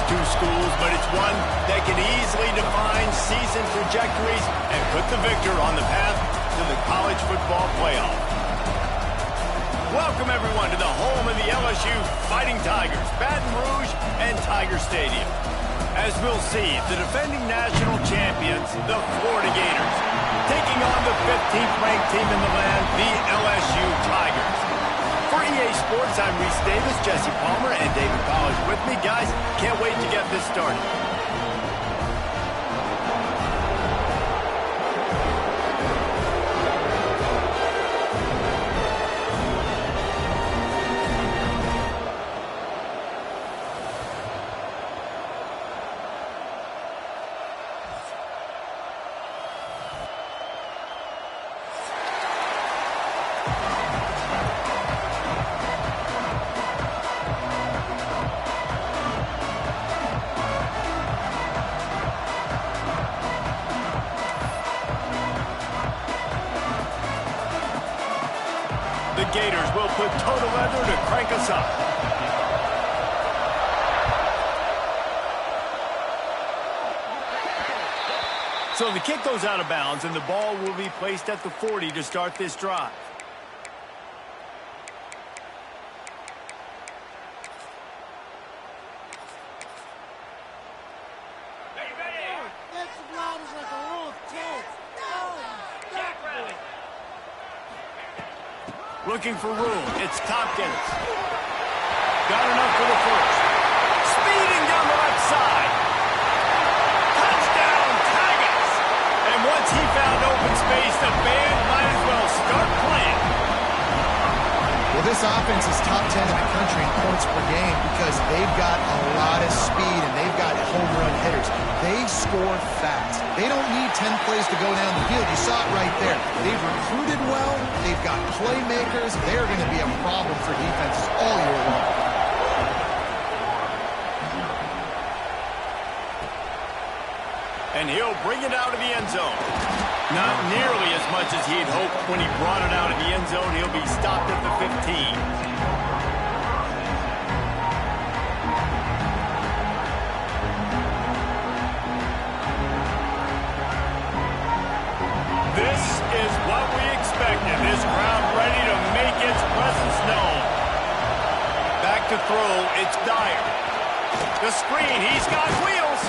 two schools, but it's one that can easily define season trajectories and put the victor on the path to the college football playoff. Welcome, everyone, to the home of the LSU Fighting Tigers, Baton Rouge and Tiger Stadium. As we'll see, the defending national champions, the Florida Gators, taking on the 15th ranked team in the land, the LSU Tigers. For EA Sports, I'm Reese Davis, Jesse Palmer, and David College with me. Guys, can't wait to get this started. The Gators will put total leather to crank us up. So the kick goes out of bounds, and the ball will be placed at the 40 to start this drive. Looking for room. It's Tompkins. Got enough for the first. Speeding down the left side. Touchdown, Tigers! And once he found open space, the band might as well start playing. Well, this offense is top 10 in the country in points per game because they've got a lot of speed and they've got home run hitters. They score fast. They don't need 10 plays to go down the field. You saw it right there. They've recruited well. They've got playmakers. They're going to be a problem for defenses all year long. And he'll bring it out of the end zone. Not nearly as much as he'd hoped when he brought it out of the end zone. He'll be stopped at the 15. This is what we expected. This crowd ready to make its presence known. Back to throw, it's Dyer. The screen, he's got wheels.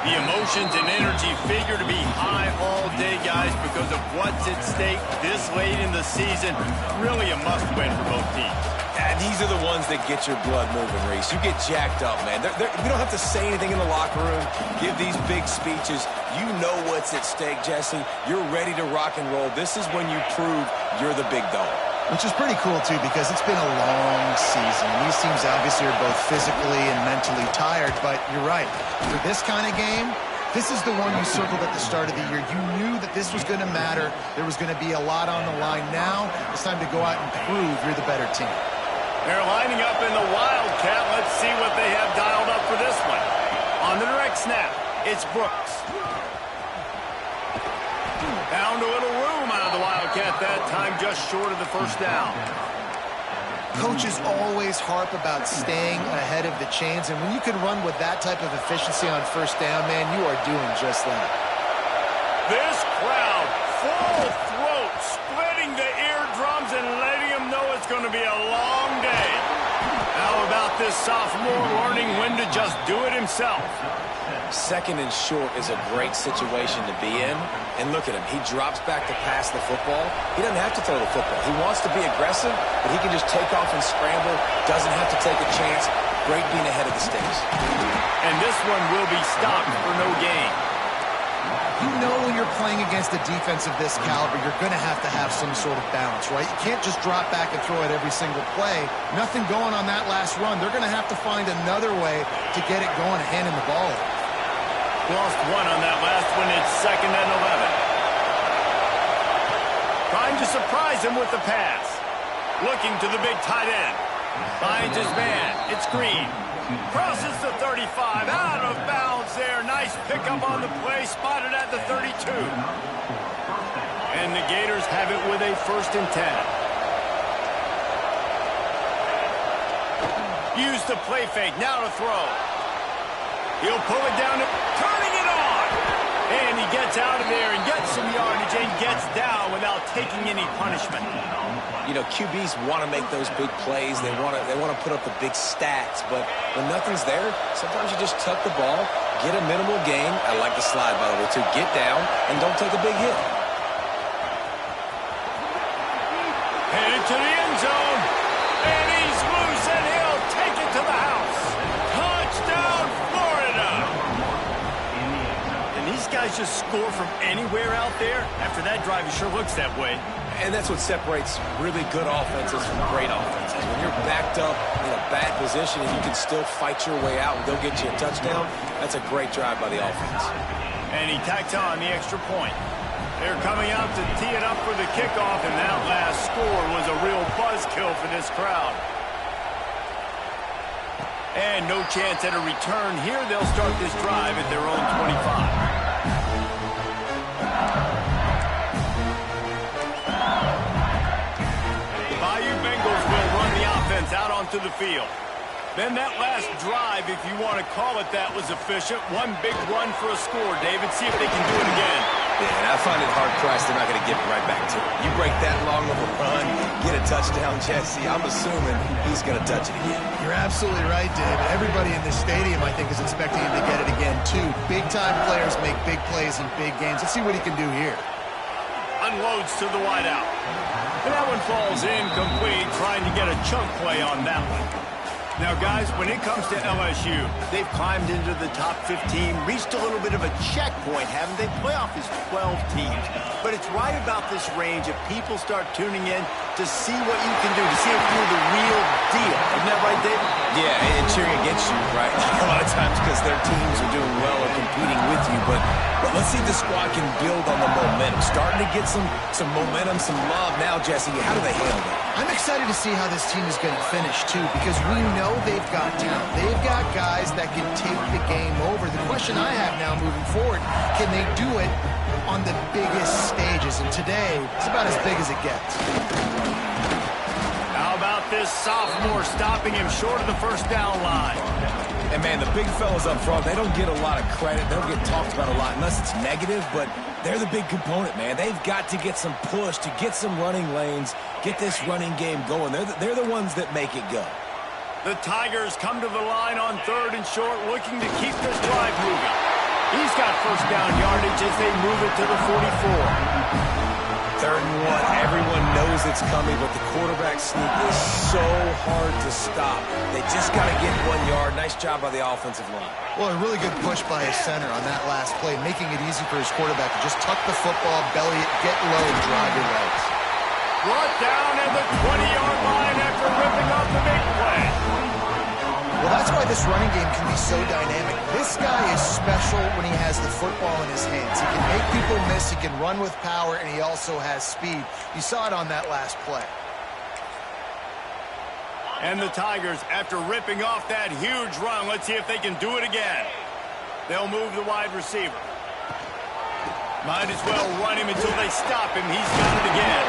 The emotions and energy figure to be high all day, guys, because of what's at stake this late in the season. Really a must-win for both teams. And these are the ones that get your blood moving, Reese. You get jacked up, man. We don't have to say anything in the locker room, give these big speeches. You know what's at stake, Jesse. You're ready to rock and roll. This is when you prove you're the big dog. Which is pretty cool, too, because it's been a long season. These teams obviously are both physically and mentally tired, but you're right. For this kind of game, this is the one you circled at the start of the year. You knew that this was going to matter. There was going to be a lot on the line. Now it's time to go out and prove you're the better team. They're lining up in the Wildcat. Let's see what they have dialed up for this one. On the direct snap, it's Brooks. Found a little room out of the Wildcat that time, just short of the first down. Coaches always harp about staying ahead of the chains, and when you can run with that type of efficiency on first down, man, you are doing just that. This crowd, full throat, splitting the eardrums and letting them know it's going to be a long day. How about this sophomore learning when to just do it himself? Second and short is a great situation to be in. And look at him. He drops back to pass the football. He doesn't have to throw the football. He wants to be aggressive, but he can just take off and scramble. Doesn't have to take a chance. Great being ahead of the sticks. And this one will be stopped for no gain. You know when you're playing against a defense of this caliber, you're going to have some sort of balance, right? You can't just drop back and throw it every single play. Nothing going on that last run. They're going to have to find another way to get it going and handing the ball. Lost one on that last one. It's 2nd and 11. Trying to surprise him with the pass. Looking to the big tight end. Finds his man. It's Green. Crosses the 35. Out of bounds there. Nice pickup on the play. Spotted at the 32. And the Gators have it with a 1st and 10. Use the play fake. Now to throw. He'll pull it down, turning it on. And he gets out of there and gets some yardage and gets down without taking any punishment. You know, QBs want to make those big plays. They want to put up the big stats. But when nothing's there, sometimes you just tuck the ball, get a minimal gain. I like the slide, by the way, too. Get down and don't take a big hit. Headed to the end zone. And he's loose, and he'll take it to the house. Touchdown, Florida. And these guys just score from anywhere out there. After that drive, it sure looks that way. And that's what separates really good offenses from great offenses. When you're backed up in a bad position and you can still fight your way out and go get you a touchdown, that's a great drive by the offense. And he tacked on the extra point. They're coming out to tee it up for the kickoff, and that last score was a real buzzkill for this crowd. And no chance at a return here. They'll start this drive at their own 25. Out onto the field. Then that last drive, if you want to call it that, was efficient. One big run for a score, David. See if they can do it again. Yeah, and I find it hard-pressed they're not going to give it right back to him. You break that long of a run, get a touchdown, Jesse, I'm assuming he's going to touch it again. You're absolutely right, David. Everybody in this stadium, I think, is expecting him to get it again, too. Big-time players make big plays in big games. Let's see what he can do here. Unloads to the wideout. And that one falls incomplete, trying to get a chunk play on that one. Now, guys, when it comes to LSU, they've climbed into the top 15, reached a little bit of a checkpoint, haven't they? Playoff is 12 teams. But it's right about this range if people start tuning in to see what you can do, to see if you're the real deal. Isn't that right, David? Yeah, and cheering against you, right? A lot of times because their teams are doing well or competing with you. But let's see if the squad can build on the momentum. Starting to get some momentum, some love now, Jesse. How do they handle it? I'm excited to see how this team is going to finish, too, because we know they've got talent. They've got guys that can take the game over. The question I have now moving forward, can they do it on the biggest stages? And today, it's about as big as it gets. How about this sophomore stopping him short of the first down line? And, man, the big fellas up front, they don't get a lot of credit. They don't get talked about a lot unless it's negative, but they're the big component, man. They've got to get some push, to get some running lanes, get this running game going. They're the ones that make it go. The Tigers come to the line on 3rd and short, looking to keep this drive moving. He's got first down yardage as they move it to the 44. 3rd and 1. Everyone knows it's coming, but the quarterback sneak is so hard to stop. They just got to get 1 yard. Nice job by the offensive line. Well, a really good push by his center on that last play, making it easy for his quarterback to just tuck the football, belly it, get low, and drive your legs. Brought down at the 20-yard line after ripping up the big play. Well, that's why this running game can be so dynamic. This guy is special when he has the football in his hands. He can make people miss, he can run with power, and he also has speed. You saw it on that last play. And the Tigers, after ripping off that huge run, let's see if they can do it again. They'll move the wide receiver. Might as well run him until they stop him. He's got it again.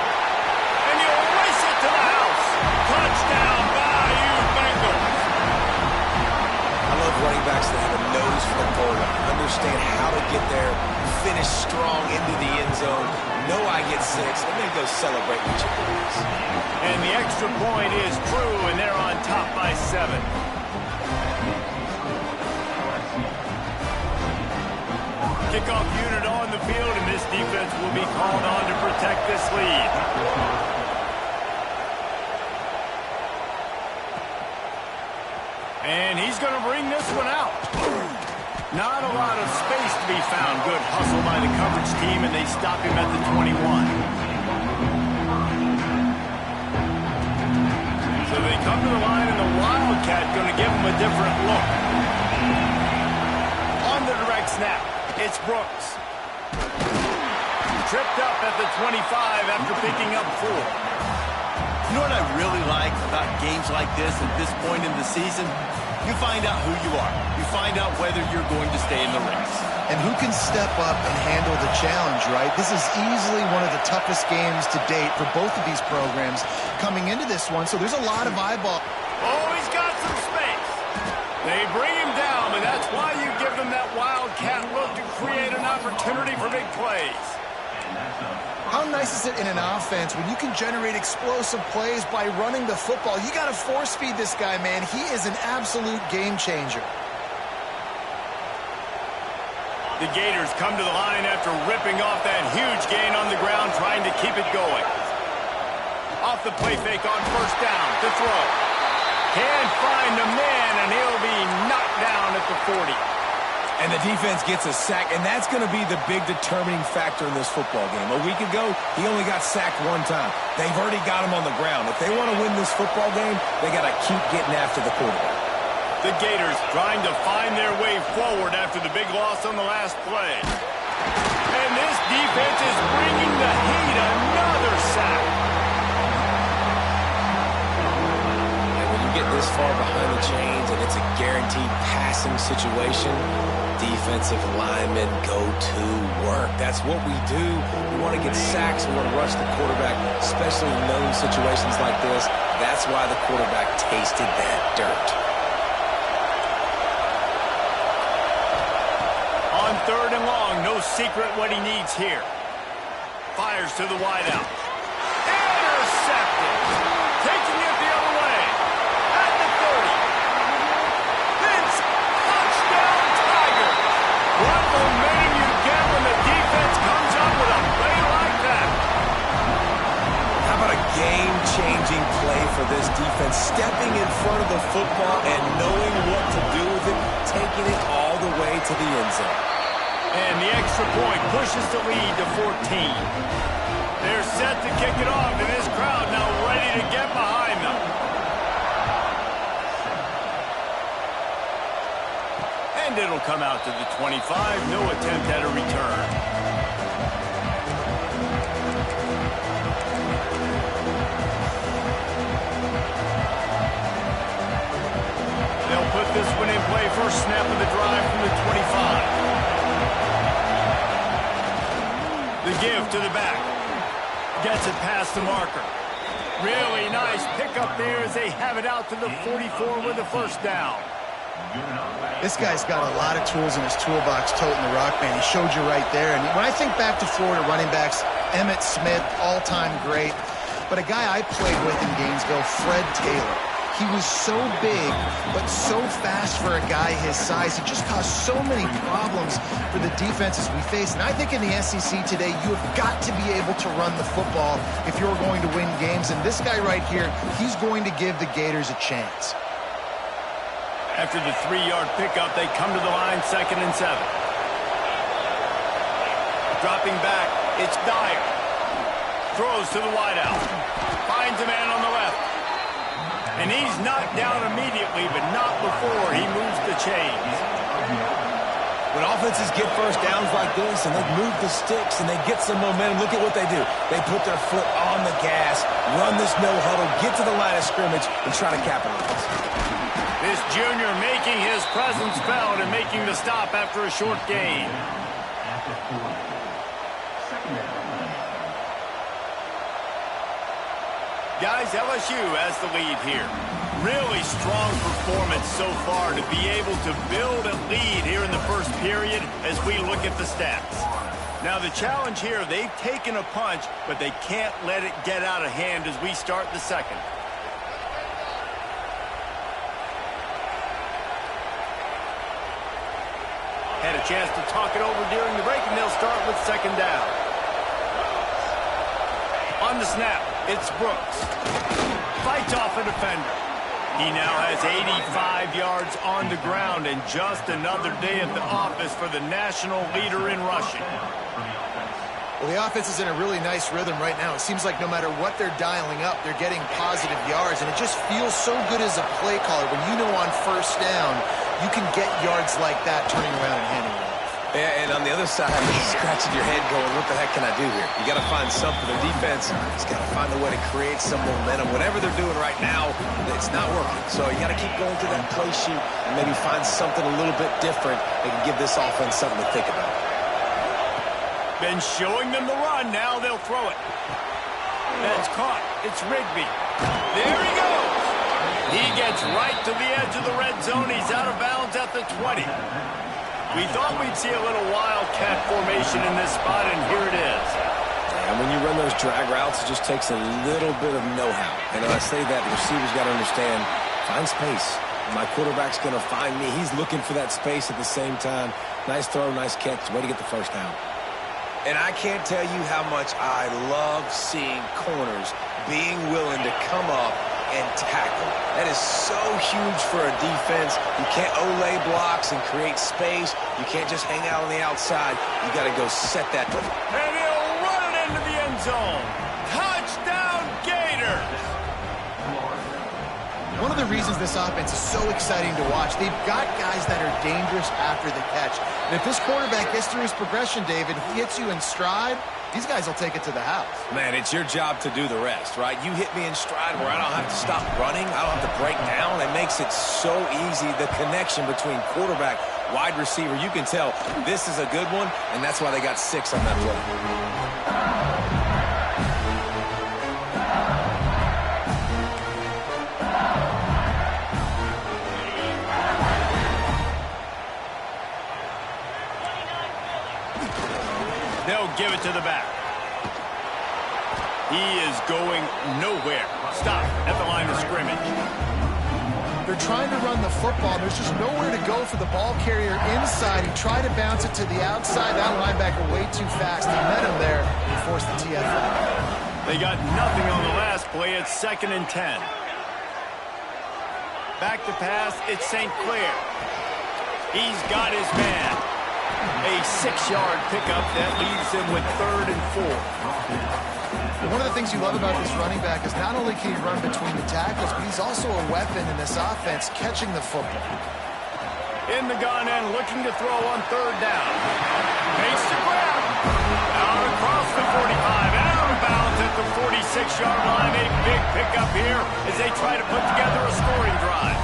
And he'll race it to the house. Touchdown, Bayou Bengals. I love running backs that have a nose for the goal line, understand how to get there, finish strong into the end zone, know I get 6, and then go celebrate with your boys. And the extra point is true, and they're on top by 7. Kickoff unit on the field, and this defense will be called on to protect this lead. And he's going to bring this one out. Not a lot of space to be found. Good hustle by the coverage team, and they stop him at the 21. So they come to the line, and the Wildcat going to give him a different look. On the direct snap, it's Brooks. Tripped up at the 25 after picking up 4. You know what I really like about games like this at this point in the season? You find out who you are. You find out whether you're going to stay in the race. And who can step up and handle the challenge, right? This is easily one of the toughest games to date for both of these programs coming into this one, so there's a lot of eyeball. Oh, he's got some space. They bring him down, but that's why you give opportunity for big plays. How nice is it in an offense when you can generate explosive plays by running the football? You got to force feed this guy, man. He is an absolute game changer. The Gators come to the line after ripping off that huge gain on the ground, trying to keep it going. Off the play fake on first down to throw. Can't find the man, and he'll be knocked down at the 40. And the defense gets a sack, and that's going to be the big determining factor in this football game. A week ago, he only got sacked one time. They've already got him on the ground. If they want to win this football game, they got to keep getting after the quarterback. The Gators trying to find their way forward after the big loss on the last play. And this defense is bringing the heat. Another sack. And when you get this far behind the chains and it's a guaranteed passing situation, defensive linemen go to work. That's what we do. We want to get sacks. We want to rush the quarterback, especially in known situations like this. That's why the quarterback tasted that dirt. On third and long, no secret what he needs here. Fires to the wideout. Intercepted. Taking it the other way. At the 30. Vince, touchdown Tigers. What momentum you get when the defense comes up with a play like that. How about a game-changing play for this defense? Stepping in front of the football and knowing what to do with it, taking it all the way to the end zone. And the extra point pushes the lead to 14. They're set to kick it off, and this crowd now ready to get behind them. And it'll come out to the 25. No attempt at a return. They'll put this one in play. First snap of the drive from the 25. The give to the back. Gets it past the marker. Really nice pickup there as they have it out to the 44 with the first down. This guy's got a lot of tools in his toolbox toting the rock, man. He showed you right there. And when I think back to Florida running backs, Emmitt Smith, all-time great. But a guy I played with in Gainesville, Fred Taylor. He was so big, but so fast for a guy his size. He just caused so many problems for the defenses we face. And I think in the SEC today, you have got to be able to run the football if you're going to win games. And this guy right here, he's going to give the Gators a chance. After the 3-yard pickup, they come to the line, 2nd and 7. Dropping back, it's Dyer. Throws to the wideout. Finds a man on the left. And he's knocked down immediately, but not before he moves the chains. When offenses get first downs like this and they move the sticks and they get some momentum, look at what they do. They put their foot on the gas, run this no huddle, get to the line of scrimmage, and try to capitalize. This junior making his presence felt and making the stop after a short gain. Guys, LSU has the lead here. Really strong performance so far to be able to build a lead here in the first period as we look at the stats. Now the challenge here, they've taken a punch, but they can't let it get out of hand as we start the second. Had a chance to talk it over during the break, and they'll start with 2nd down. On the snap, it's Brooks. Fights off a defender. He now has 85 yards on the ground, and just another day at the office for the national leader in rushing. Well, the offense is in a really nice rhythm right now. It seems like no matter what they're dialing up, they're getting positive yards, and it just feels so good as a play caller when you know on first down you can get yards like that turning around and handing it off. Yeah, and on the other side, you're scratching your head going, what the heck can I do here? You got to find something. The defense has got to find a way to create some momentum. Whatever they're doing right now, it's not working. So you got to keep going through that play sheet and maybe find something a little bit different that can give this offense something to think about. Been showing them the run. Now they'll throw it. That's caught. It's Rigby. There he goes. He gets right to the edge of the red zone. He's out of bounds at the 20. We thought we'd see a little wildcat formation in this spot, and here it is. And when you run those drag routes, it just takes a little bit of know-how. And I say that, the receiver's got to understand, find space. My quarterback's going to find me. He's looking for that space at the same time. Nice throw, nice catch. Way to get the first down. And I can't tell you how much I love seeing corners being willing to come up and tackle. That is so huge for a defense. You can't olay blocks and create space. You can't just hang out on the outside. You got to go set that. And he'll run it into the end zone. Touchdown, Gators! One of the reasons this offense is so exciting to watch, they've got guys that are dangerous after the catch. And if this quarterback gets through his progression, David, if he hits you in stride, these guys will take it to the house. Man, it's your job to do the rest, right? You hit me in stride where I don't have to stop running. I don't have to break down. It makes it so easy, the connection between quarterback, wide receiver. You can tell this is a good one, and that's why they got 6 on that play. They'll give it to the back. He is going nowhere. Stop at the line of scrimmage. They're trying to run the football. There's just nowhere to go for the ball carrier inside. He tried to bounce it to the outside. That linebacker way too fast. He met him there and forced the TFL. They got nothing on the last play. It's 2nd and 10. Back to pass. It's St. Clair. He's got his man. A 6-yard pickup that leaves him with 3rd and 4. One of the things you love about this running back is not only can he run between the tackles, but he's also a weapon in this offense, catching the football. In the gun and looking to throw on 3rd down. Makes the grab. Out across the 45. Out of bounds at the 46-yard line. A big pickup here as they try to put together a scoring drive.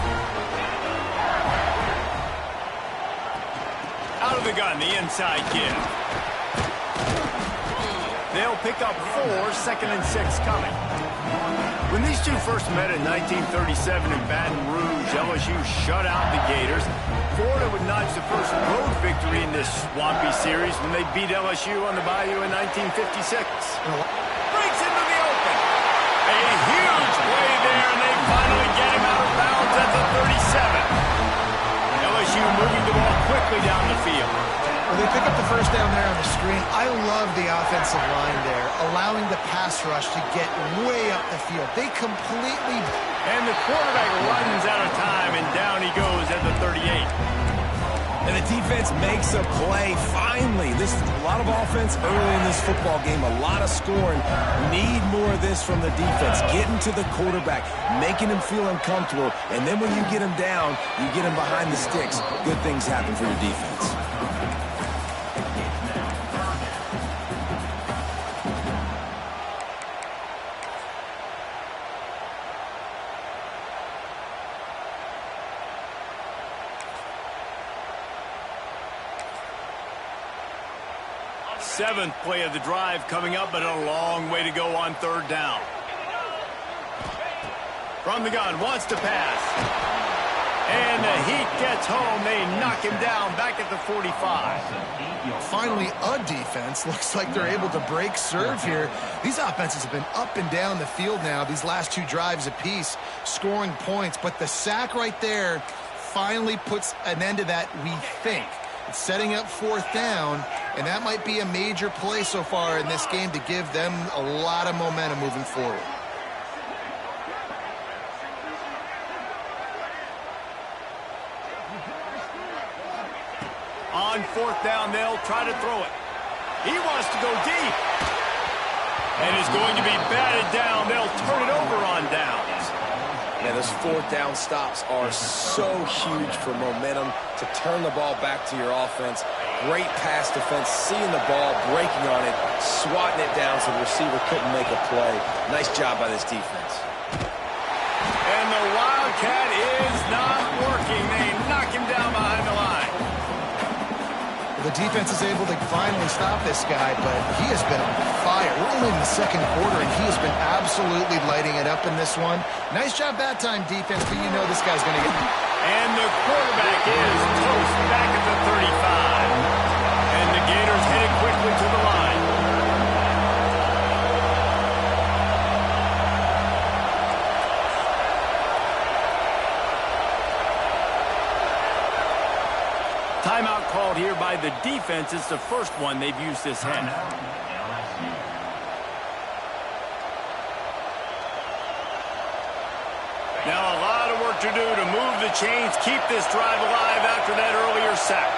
Out of the gun, the inside give. They'll pick up 4, 2nd and 6 coming. When these two first met in 1937 in Baton Rouge, LSU shut out the Gators. Florida would notch the first road victory in this swampy series when they beat LSU on the Bayou in 1956. Breaks into the open. A huge play there, and they finally get him out of bounds at the 37. LSU moving the ball quickly down the field. Well, they pick up the first down there on the screen. I love the offensive line there, allowing the pass rush to get way up the field. They completely... And the quarterback runs out of time, and down he goes at the 38. And the defense makes a play, finally. This is a lot of offense early in this football game, a lot of scoring. Need more of this from the defense. Getting to the quarterback, making him feel uncomfortable, and then when you get him down, you get him behind the sticks. Good things happen for your defense. Seventh play of the drive coming up, but a long way to go on 3rd down. From the gun, wants to pass. And the Heat gets home. They knock him down back at the 45. Finally, a defense. Looks like they're able to break serve here. These offenses have been up and down the field now, these last 2 drives apiece, scoring points. But the sack right there finally puts an end to that, we think. It's setting up 4th down, and that might be a major play so far in this game to give them a lot of momentum moving forward. On 4th down, they'll try to throw it. He wants to go deep. And is going to be batted down. They'll turn it over on downs. Yeah, those 4th down stops are so huge for momentum to turn the ball back to your offense. Great pass defense, seeing the ball, breaking on it, swatting it down so the receiver couldn't make a play. Nice job by this defense. And the Wildcat is not working. They knock him down behind the line. The defense is able to finally stop this guy, but he has been on fire. We're only in the 2nd quarter, and he has been absolutely lighting it up in this one. Nice job that time, defense, but you know this guy's going to get... And the quarterback is toast back at the 35. Timeout called here by the defense. It's the first one they've used this half. Now a lot of work to do to move the chains, keep this drive alive after that earlier sack.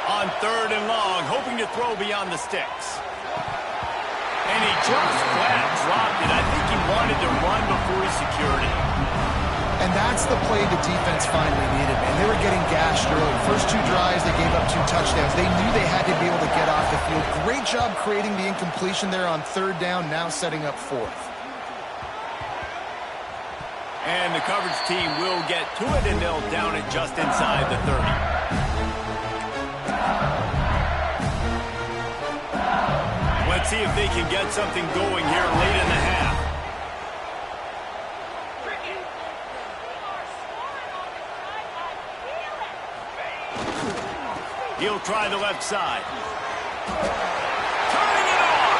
On 3rd and long, hoping to throw beyond the sticks. And he just flat dropped it. I think he wanted to run before he secured it. And that's the play the defense finally needed, man. They were getting gashed early. First 2 drives, they gave up 2 touchdowns. They knew they had to be able to get off the field. Great job creating the incompletion there on 3rd down, now setting up 4th. And the coverage team will get to it, and they'll down it just inside the 30. Let's see if they can get something going here late in the half. He'll try the left side. Turning it on.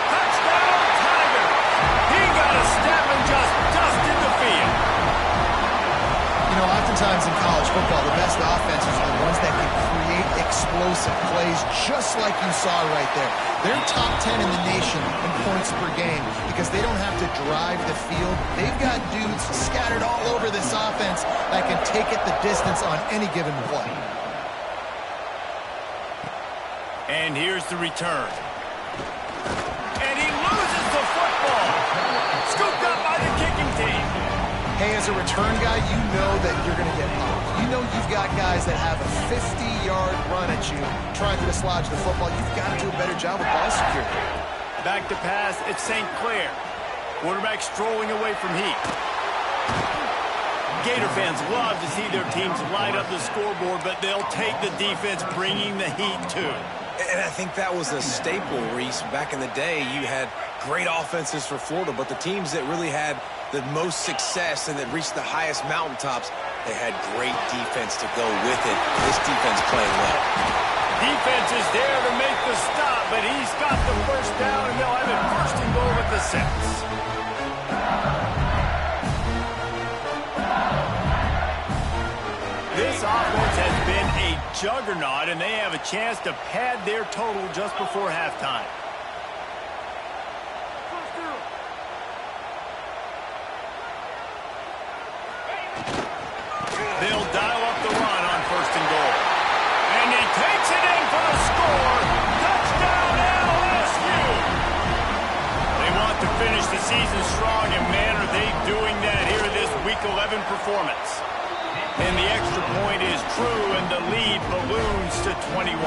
Touchdown, Tiger. He got a step and just dusted the field. You know, oftentimes in college football, the best offenses are the ones that can create explosive plays, just like you saw right there. They're top 10 in the nation in points per game because they don't have to drive the field. They've got dudes scattered all over this offense that can take it the distance on any given play. And here's the return. And he loses the football. Scooped up by the kicking team. Hey, as a return guy, you know that you're going to get popped. You know you've got guys that have a 50-yard run at you trying to dislodge the football. You've got to do a better job of ball security. Back to pass, it's St. Clair. Quarterback strolling away from heat. Gator fans love to see their teams light up the scoreboard, but they'll take the defense bringing the heat too. And I think that was a staple, Reese. Back in the day, you had great offenses for Florida, but the teams that really had the most success and that reached the highest mountaintops, they had great defense to go with it. This defense playing well. Defense is there to make the stop, but he's got the first down, and they'll have it 1st and goal at the 6. This offense has been a juggernaut, and they have a chance to pad their total just before halftime. They'll dial up the run on 1st and goal. And he takes it in for the score. Touchdown LSU. They want to finish the season strong, and man, are they doing that here in this Week 11 performance. And the extra point is true, and the lead balloons to 21.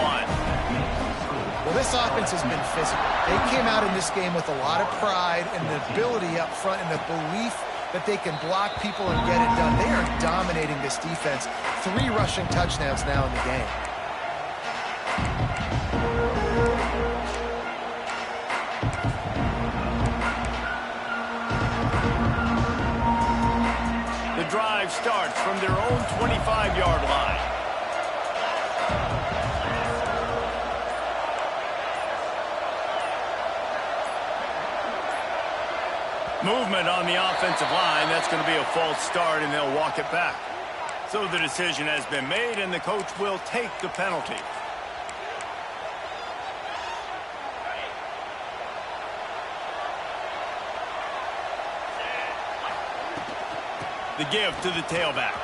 Well, this offense has been physical. They came out in this game with a lot of pride and the ability up front and the belief that they can block people and get it done. They are dominating this defense. 3 rushing touchdowns now in the game. The drive starts from their own 25-yard line. Movement on the offensive line. That's going to be a false start, and they'll walk it back. So the decision has been made, and the coach will take the penalty. The give to the tailback.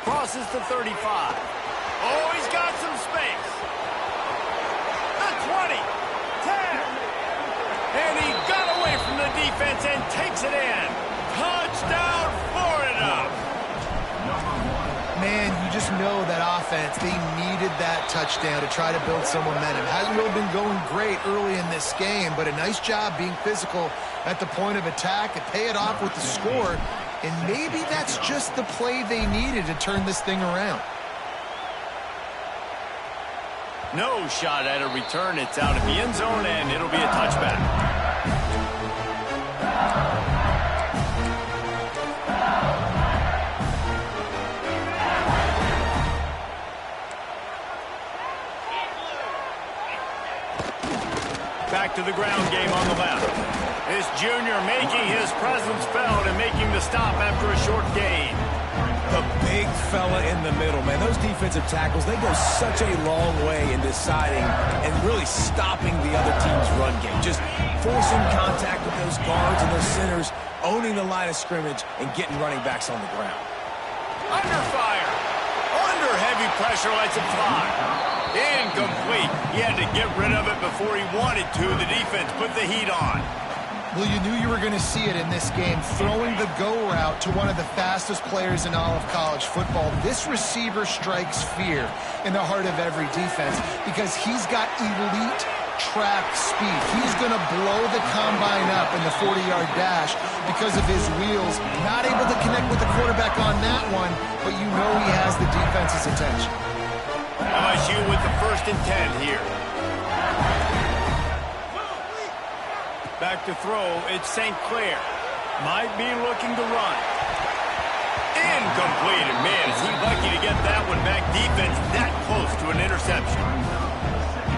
Crosses the 35. Oh, he's got some space. The 20. 10. And he got away from the defense and takes it in. Touchdown, Florida. Man, you just know that offense, they needed that touchdown to try to build some momentum. Hasn't really been going great early in this game, but a nice job being physical at the point of attack and pay it off with the score. And maybe that's just the play they needed to turn this thing around. No shot at a return. It's out of the end zone, and it'll be a touchback. Back to the ground game on the left. This junior making his presence felt and making the stop after a short gain. The big fella in the middle, man. Those defensive tackles, they go such a long way in deciding and really stopping the other team's run game. Just forcing contact with those guards and those centers, owning the line of scrimmage, and getting running backs on the ground. Under fire. Under heavy pressure, lets it fly. Incomplete. He had to get rid of it before he wanted to. The defense put the heat on. Well, you knew you were going to see it in this game, throwing the go route to one of the fastest players in all of college football. This receiver strikes fear in the heart of every defense because he's got elite track speed. He's going to blow the combine up in the 40-yard dash because of his wheels. Not able to connect with the quarterback on that one, but you know he has the defense's attention. LSU with the 1st and 10 here. Back to throw, it's St. Clair. Might be looking to run. Incomplete, and man, is he lucky to get that one back. Defense that close to an interception.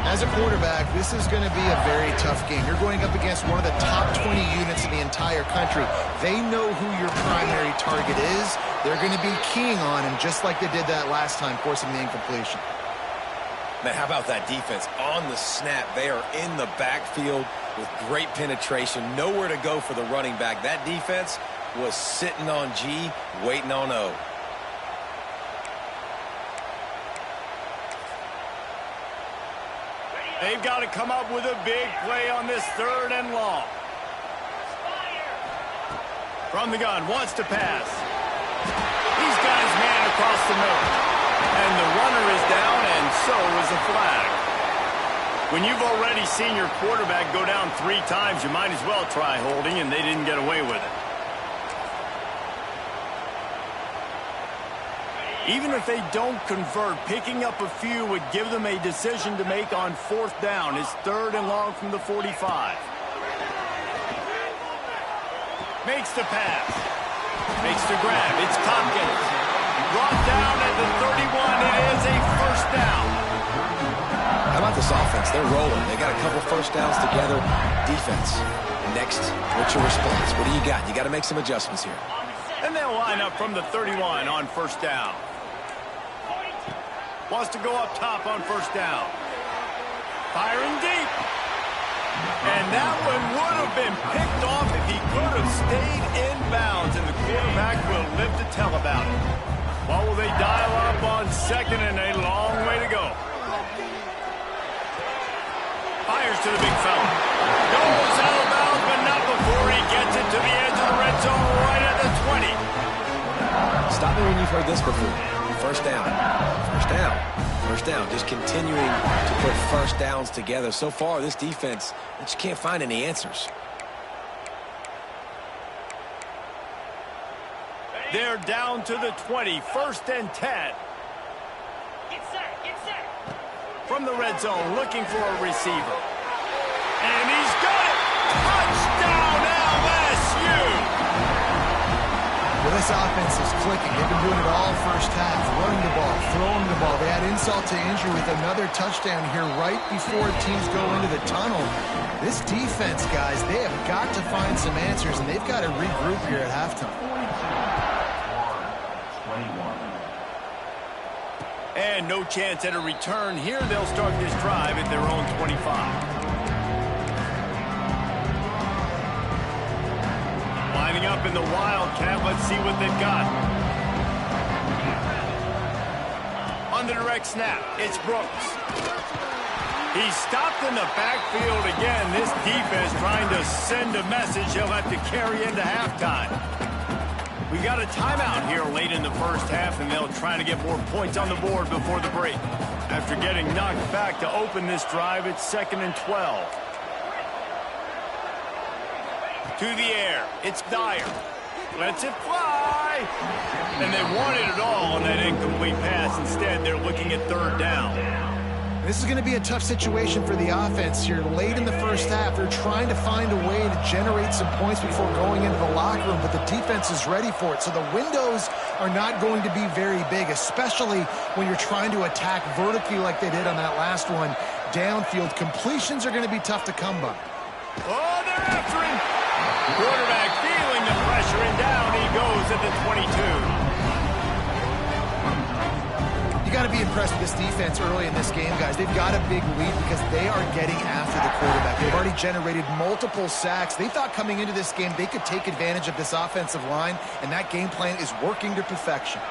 As a quarterback, this is going to be a very tough game. You're going up against one of the top 20 units in the entire country. They know who your primary target is. They're going to be keying on him, just like they did that last time, forcing the incompletion. Man, how about that defense? On the snap, they are in the backfield with great penetration. Nowhere to go for the running back. That defense was sitting on G, waiting on O. They've got to come up with a big play on this 3rd and long. From the gun, wants to pass. He's got his man across the middle. And the runner is down, and so is a flag. When you've already seen your quarterback go down 3 times, you might as well try holding, and they didn't get away with it. Even if they don't convert, picking up a few would give them a decision to make on 4th down. It's 3rd and long from the 45. Makes the pass. Makes the grab. It's Tompkins. Brought down at the 31. It is a 1st down. How about this offense? They're rolling. They got a couple 1st downs together. Defense. Next, what's your response? What do you got? You got to make some adjustments here. And they'll line up from the 31 on 1st down. Wants to go up top on 1st down. Firing deep. And that one would have been picked off if he could have stayed in bounds, and the quarterback will live to tell about it. What will they dial up on 2nd and a long way to go? Fires to the big fella. Goes out of bounds, but not before he gets it to the edge of the red zone right at the 20. Stop me when you've heard this before. 1st down. 1st down. 1st down. Just continuing to put 1st downs together. So far, this defense, they just can't find any answers. They're down to the 20. 1st and 10. Get set. From the red zone, looking for a receiver. And he's got it! Touchdown, LSU! Well, this offense is clicking. They've been doing it all 1st half, running the ball, throwing the ball. They had insult to injury with another touchdown here right before teams go into the tunnel. This defense, guys, they have got to find some answers, and they've got to regroup here at halftime. And no chance at a return here. They'll start this drive at their own 25. Lining up in the Wildcat. Let's see what they've got. On the direct snap, it's Brooks. He's stopped in the backfield again. This defense trying to send a message he'll have to carry into halftime. We got a timeout here late in the 1st half, and they'll try to get more points on the board before the break. After getting knocked back to open this drive, it's 2nd and 12. To the air, it's Dyer. Lets it fly. And they wanted it all on that incomplete pass. Instead, they're looking at 3rd down. This is going to be a tough situation for the offense here. Late in the 1st half, they're trying to find a way to generate some points before going into the locker room, but the defense is ready for it. So the windows are not going to be very big, especially when you're trying to attack vertically like they did on that last one. downfield, completions are going to be tough to come by. Oh, they're after him. Quarterback feeling the pressure, and down he goes at the 22. You got to be impressed with this defense early in this game, guys. They've got a big lead because they are getting after the quarterback. They've already generated multiple sacks. They thought coming into this game they could take advantage of this offensive line, and that game plan is working to perfection.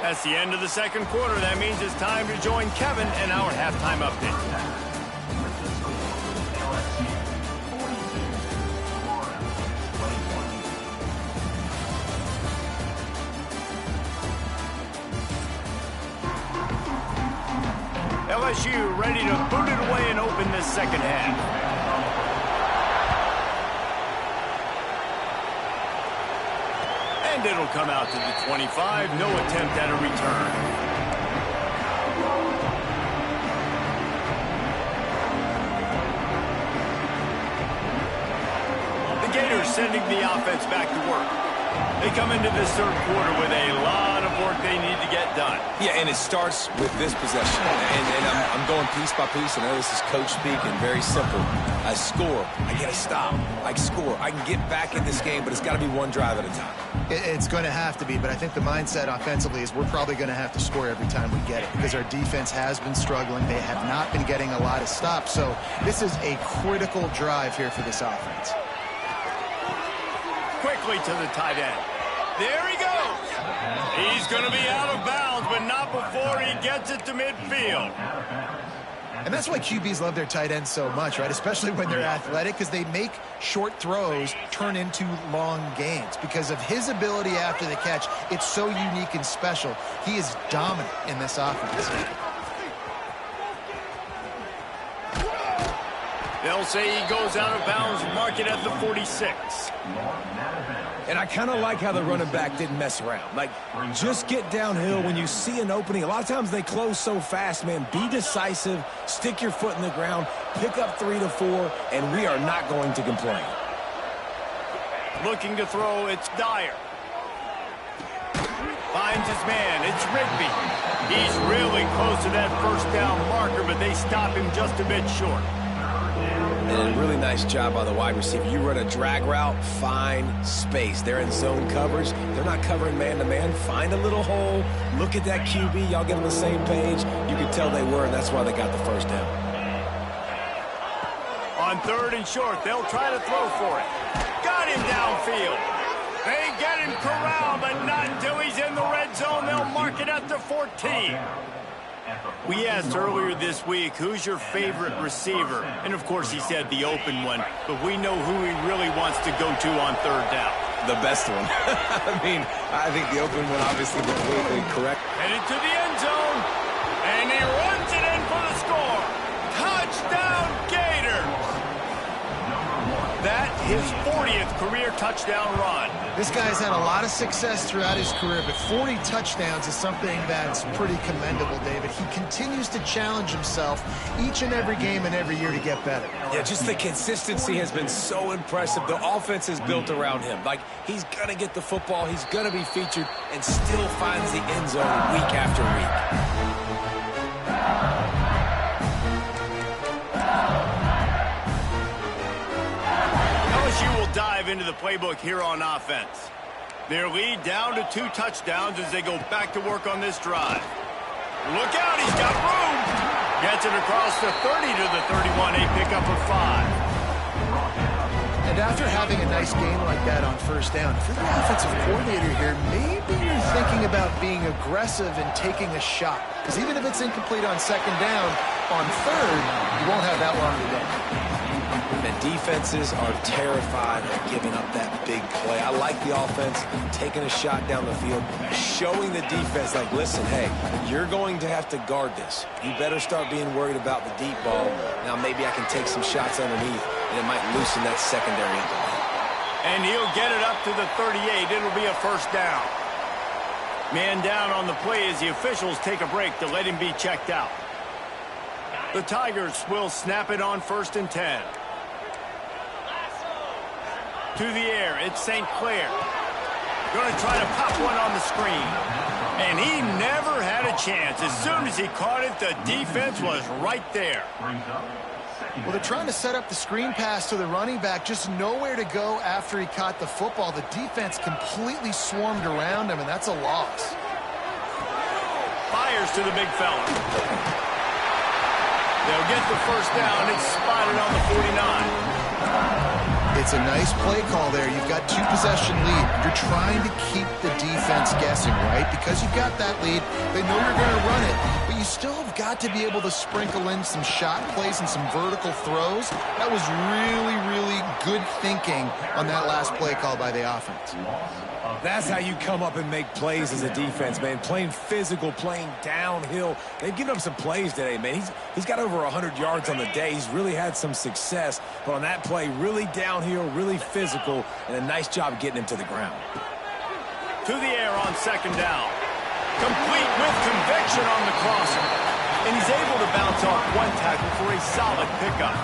That's the end of the second quarter. That means it's time to join Kevin and our halftime update. LSU ready to boot it away and open this second half. And it'll come out to the 25. No attempt at a return. The Gators sending the offense back to work. They come into this third quarter with a lot of work they need to get done. Yeah, and it starts with this possession. And I'm going piece by piece. I know this is coach speak and very simple. I score. I get a stop. I score. I can get back in this game, but it's got to be one drive at a time. It's going to have to be, but I think the mindset offensively is we're probably going to have to score every time we get it because our defense has been struggling. They have not been getting a lot of stops, so this is a critical drive here for this offense. Quickly to the tight end. There he goes. He's going to be out of bounds, but not before he gets it to midfield. And that's why QBs love their tight ends so much, right? Especially when they're athletic, because they make short throws turn into long gains. Because of his ability after the catch, it's so unique and special. He is dominant in this offense. They'll say he goes out of bounds, mark it at the 46. And I kind of like how the running back didn't mess around. Like, just get downhill when you see an opening. A lot of times they close so fast, man. Be decisive, stick your foot in the ground, pick up 3 to 4, and we are not going to complain. Looking to throw, it's Dyer. Finds his man, it's Rigby. He's really close to that first down marker, but they stop him just a bit short. And a really nice job by the wide receiver. You run a drag route, find space. They're in zone coverage. They're not covering man-to-man. Find a little hole. Look at that QB. Y'all get on the same page. You can tell they were, and that's why they got the first down. On third and short, they'll try to throw for it. Got him downfield. They get him corralled, but not until he's in the red zone. They'll mark it at the 14. We asked earlier this week, who's your favorite receiver? And, of course, he said the open one. But we know who he really wants to go to on third down. The best one. I think the open one obviously completely correct. Headed to the end zone. And he runs it in for the score. Touchdown, Gators. That his 40th career touchdown run. This guy's had a lot of success throughout his career, but 40 touchdowns is something that's pretty commendable, David. He continues to challenge himself each and every game and every year to get better. Yeah, just the consistency has been so impressive. The offense is built around him. Like, he's going to get the football, he's going to be featured, and still finds the end zone week after week. LSU will dive into the playbook here on offense. Their lead down to 2 touchdowns as they go back to work on this drive. Look out, he's got room. Gets it across the 30 to the 31, a pickup of 5. And after having a nice game like that on first down, if you're the offensive coordinator here, maybe you're thinking about being aggressive and taking a shot. Because even if it's incomplete on second down, on third, you won't have that long to go. And defenses are terrified of giving up that big play. I like the offense taking a shot down the field, showing the defense, like, listen, hey, you're going to have to guard this. You better start being worried about the deep ball. Now maybe I can take some shots underneath, and it might loosen that secondary up a bit. And he'll get it up to the 38. It'll be a first down. Man down on the play as the officials take a break to let him be checked out. The Tigers will snap it on 1st and 10. To the air, it's St. Clair. Going to try to pop one on the screen. And he never had a chance. As soon as he caught it, the defense was right there. Well, they're trying to set up the screen pass to the running back. Just nowhere to go after he caught the football. The defense completely swarmed around him, and that's a loss. Fires to the big fella. They'll get the 1st down. It's spotted on the 49. It's a nice play call there. You've got 2-possession lead. You're trying to keep the defense guessing, right? Because you've got that lead, they know you're going to run it, but you still have got to be able to sprinkle in some shot plays and some vertical throws. That was really, really good thinking on that last play call by the offense. That's how you come up and make plays as a defense, man. Playing physical, playing downhill. They've given up some plays today, man. He's got over 100 yards on the day. He's really had some success. But on that play, really downhill, really physical, and a nice job getting him to the ground. To the air on 2nd down. Complete with conviction on the crosser. And he's able to bounce off one tackle for a solid pickup.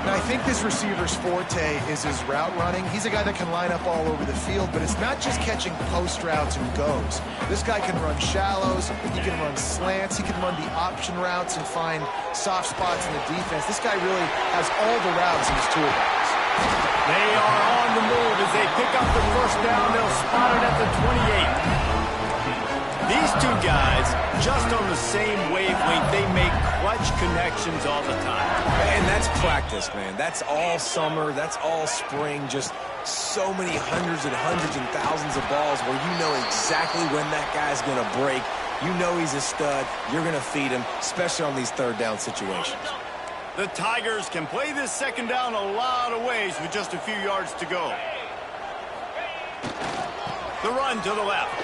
Now, I think this receiver's forte is his route running. He's a guy that can line up all over the field, but it's not just catching post routes and goes. This guy can run shallows, he can run slants, he can run the option routes and find soft spots in the defense. This guy really has all the routes in his toolbox. They are on the move as they pick up the 1st down. They'll spot it at the 28. These two guys, just on the same wavelength, they make clutch connections all the time. And that's practice, man. That's all summer. That's all spring. Just so many hundreds and thousands of balls where you know exactly when that guy's going to break. You know he's a stud. You're going to feed him, especially on these 3rd down situations. The Tigers can play this 2nd down a lot of ways with just a few yards to go. The run to the left.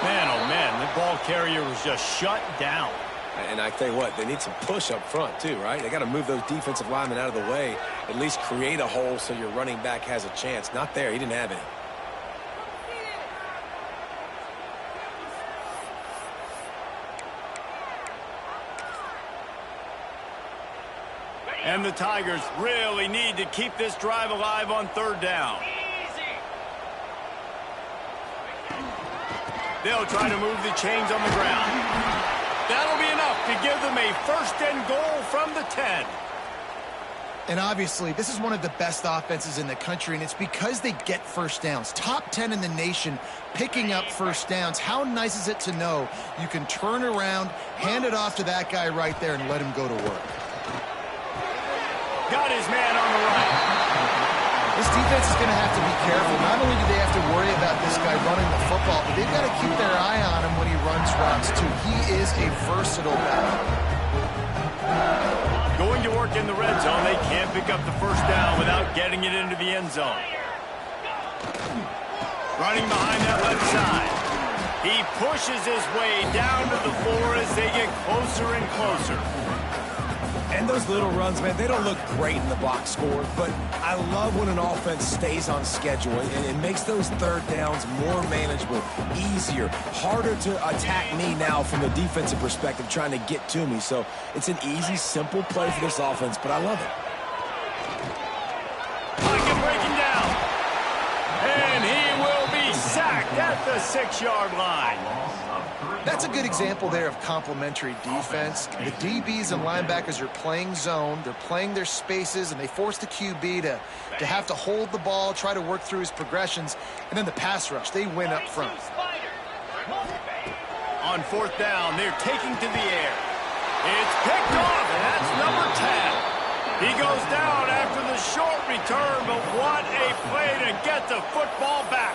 Man, oh man, the ball carrier was just shut down. And I tell you what, they need some push up front too, right? They got to move those defensive linemen out of the way, at least create a hole so your running back has a chance. Not there. He didn't have any. And the Tigers really need to keep this drive alive on 3rd down. They'll try to move the chains on the ground. That'll be enough to give them a 1st and goal from the 10. And obviously, this is one of the best offenses in the country, and it's because they get 1st downs. Top 10 in the nation picking up 1st downs. How nice is it to know you can turn around, hand it off to that guy right there, and let him go to work. Got his man on the right. This defense is going to have to be careful. Not only do they have to worry about this guy running the football, but they've got to keep their eye on him when he runs routes, too. He is a versatile back. Going to work in the red zone. They can't pick up the 1st down without getting it into the end zone. Running behind that left side. He pushes his way down to the floor as they get closer and closer. And those little runs, man, they don't look great in the box score, but I love when an offense stays on schedule and it makes those 3rd downs more manageable, easier, harder to attack me now from a defensive perspective trying to get to me. So it's an easy, simple play for this offense, but I love it. Pocket breaking down. And he will be sacked at the 6-yard line. That's a good example there of complementary defense. The DBs and linebackers are playing zone. They're playing their spaces, and they force the QB to have to hold the ball, try to work through his progressions. And then the pass rush, they win up front. On 4th down, they're taking to the air. It's picked off, and that's number 10. He goes down after the short return, but what a play to get the football back.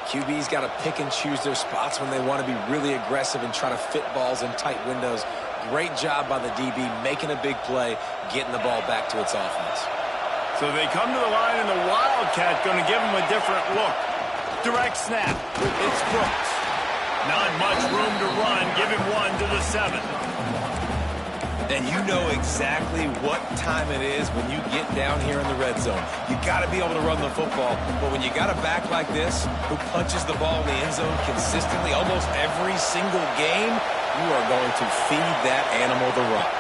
QB's got to pick and choose their spots when they want to be really aggressive and try to fit balls in tight windows. Great job by the DB making a big play, getting the ball back to its offense. So they come to the line, and the Wildcat going to give them a different look. Direct snap. It's Brooks. Not much room to run. Give him one to the 7. And you know exactly what time it is when you get down here in the red zone. You got to be able to run the football. But when you got a back like this who punches the ball in the end zone consistently almost every single game, You are going to feed that animal the rock.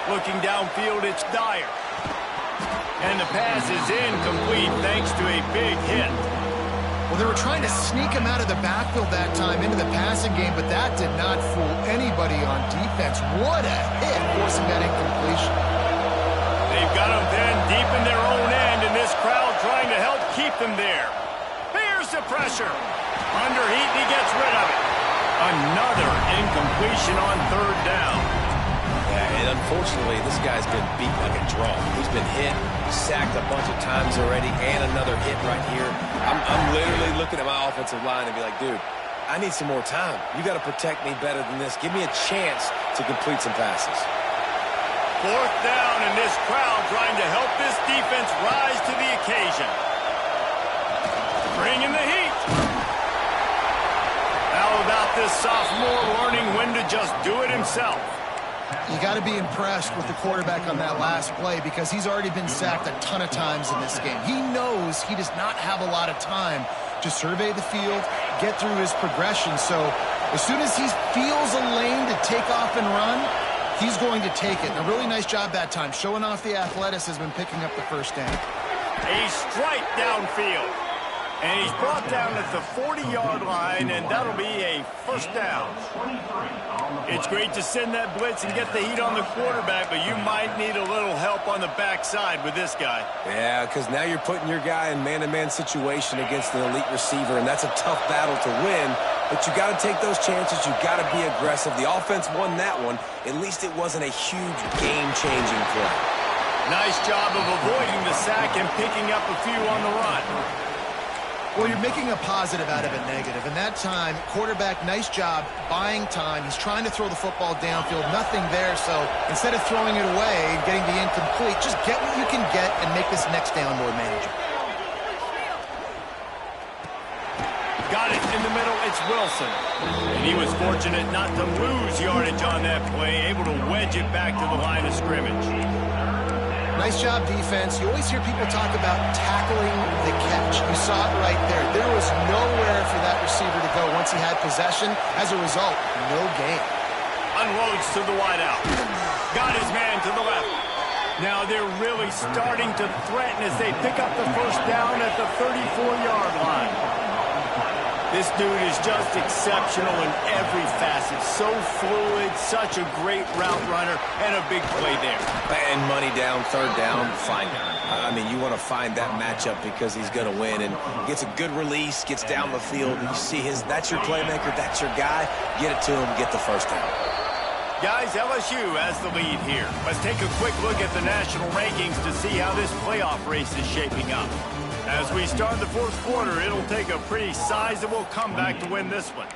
Looking downfield, it's Dyer. And the pass is incomplete thanks to a big hit. Well, they were trying to sneak him out of the backfield that time into the passing game, but that did not fool anybody on defense. What a hit, forcing that incompletion. They've got him then deep in their own end, and this crowd trying to help keep them there. Here's the pressure. Underheat, and he gets rid of it. Another incompletion on third down. Yeah, and unfortunately, this guy's been beat like a drum. He's been hit, sacked a bunch of times already, and another hit right here. I'm literally looking at my offensive line and be like, dude, I need some more time. You got to protect me better than this. Give me a chance to complete some passes. Fourth down, and this crowd trying to help this defense rise to the occasion. Bringing the heat. How about this sophomore learning when to just do it himself? You got to be impressed with the quarterback on that last play because he's already been sacked a ton of times in this game. He knows he does not have a lot of time to survey the field, get through his progression. So as soon as he feels a lane to take off and run, he's going to take it. And a really nice job that time, showing off the athleticism and picking up the first down. A strike downfield. And he's brought down at the 40-yard line, and that'll be a first down. It's great to send that blitz and get the heat on the quarterback, but you might need a little help on the backside with this guy. Yeah, because now you're putting your guy in man-to-man situation against an elite receiver, and that's a tough battle to win. But you got to take those chances. You got to be aggressive. The offense won that one. At least it wasn't a huge game-changing play. Nice job of avoiding the sack and picking up a few on the run. Well, you're making a positive out of a negative. And that time, quarterback, nice job buying time. He's trying to throw the football downfield. Nothing there. So instead of throwing it away and getting the incomplete, just get what you can get and make this next down more manageable. Got it in the middle. It's Wilson. And he was fortunate not to lose yardage on that play, able to wedge it back to the line of scrimmage. Nice job, defense. You always hear people talk about tackling the catch. You saw it right there. There was nowhere for that receiver to go once he had possession. As a result, no gain. Unloads to the wideout. Got his man to the left. Now they're really starting to threaten as they pick up the first down at the 34-yard line. This dude is just exceptional in every facet. So fluid, such a great route runner, and a big play there. And money down, third down, find him. I mean, you want to find that matchup because he's going to win and gets a good release, gets down the field. You see that's your playmaker, that's your guy. Get it to him, get the first down. Guys, LSU has the lead here. Let's take a quick look at the national rankings to see how this playoff race is shaping up. As we start the fourth quarter, it'll take a pretty sizable comeback to win this one.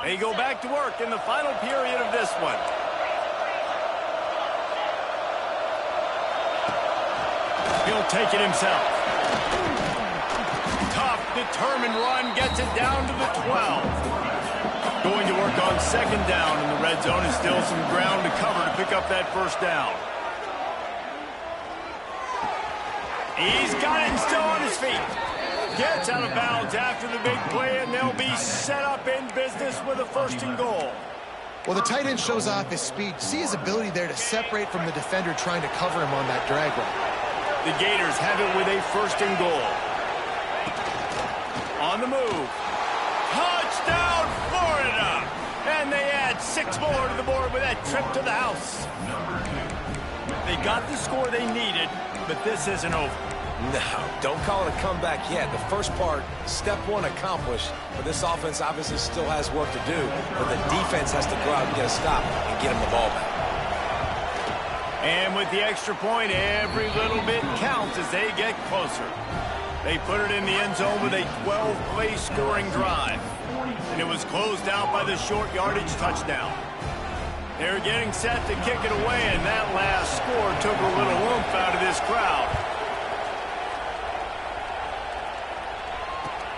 They go back to work in the final period of this one. He'll take it himself. Tough, determined run gets it down to the 12. Going to work on second down, and the red zone is still some ground to cover to pick up that first down. He's got it and still on his feet. Gets out of bounds after the big play, and they'll be set up in business with a first and goal. Well, the tight end shows off his speed. See his ability there to separate from the defender trying to cover him on that drag route. The Gators have it with a first and goal. On the move. Touchdown, Florida! And they add 6 more to the board with that trip to the house. They got the score they needed, but this isn't over. No, don't call it a comeback yet. The first part, step one accomplished, but this offense obviously still has work to do, but the defense has to go out and get a stop and get him the ball back. And with the extra point, every little bit counts as they get closer. They put it in the end zone with a 12-play scoring drive. And it was closed out by the short yardage touchdown. They're getting set to kick it away, and that last score took a little oomph out of this crowd.